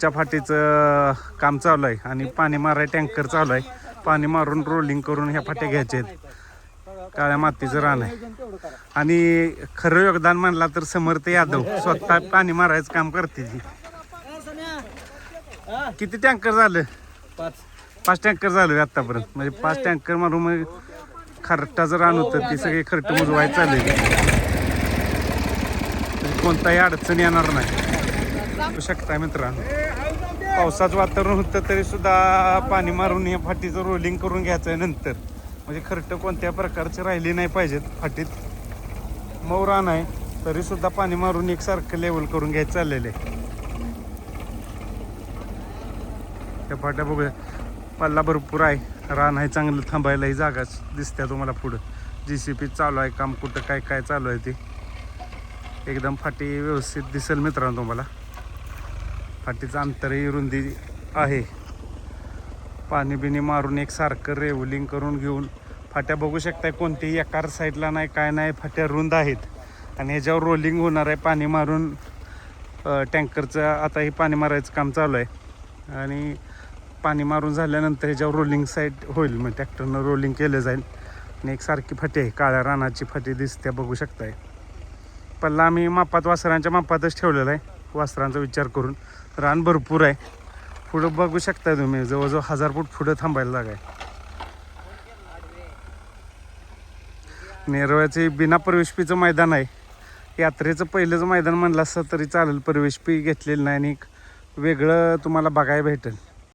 च्या फाटीचं काम चालू आहे आणि पाणी माराय टँकर चालू आहे. पाणी मारून रोलिंग करून ह्या फाट्या घ्यायच्या आहेत. काळ्या मातीचं रान आहे आणि खरं योगदान म्हणला तर समर्थ यादव स्वतः पाणी मारायचं काम करते ती. किती टँकर झालं? 5 टँकर झाले आतापर्यंत. म्हणजे 5 टँकर मारून मग खरटाचं रान होतं ती सगळी खरट मुजवायचं चालले. कोणताही अडचण येणार नाही. बघू शकताय मित्रांनो, पावसाचं वातावरण होतं तरी सुद्धा पाणी मारून या फाटीचं रोलिंग करून घ्यायचं आहे नंतर. म्हणजे खरट कोणत्या प्रकारचे राहिली नाही पाहिजेत फाटीत. मऊ रान आहे तरी सुद्धा पाणी मारून एकसारखं लेवल करून घ्यायचं चाललेलं आहे. त्या फाट्या बघूया, पल्ला भरपूर आहे, रान आहे चांगलं, थांबायलाही जागा दिसते तुम्हाला पुढं. JCP चालू आहे काम, कुठं काय काय चालू आहे ते एकदम फाटी व्यवस्थित दिसेल मित्रांनो तुम्हाला. फाटीचं अंतरही रुंदी आहे. पाणी बिणी मारून एकसारखं रेवलिंग करून घेऊन फाट्या बघू शकताय कोणतीही एका साईडला नाही काय नाही, फाट्या रुंद आहेत आणि ह्याच्यावर रोलिंग होणार आहे. पाणी मारून टँकरचं आता हे पाणी मारायचं काम चालू आहे आणि पाणी मारून झाल्यानंतर ह्याच्यावर रोलिंग साईड होईल. मग ट्रॅक्टरनं रोलिंग केलं जाईल आणि एकसारखी फाटी आहे, काळ्या रानाची फाटी दिसते बघू शकताय. पल्ला आम्ही मापात वासरांच्या मापातच ठेवलेला आहे वासरांचा विचार करून. रान भरपूर आहे पुढं बघू शकताय तुम्ही, जवळजवळ 1000 फूट पुढं थांबायला जागा आहे. नेरळाचे बिना प्रवेशपीचं मैदान आहे. यात्रेचं पहिलंच मैदान म्हणलं असतं तरी चालेल. प्रवेशपी घेतलेलं नाही आणि वेगळं तुम्हाला बघायला भेटेल.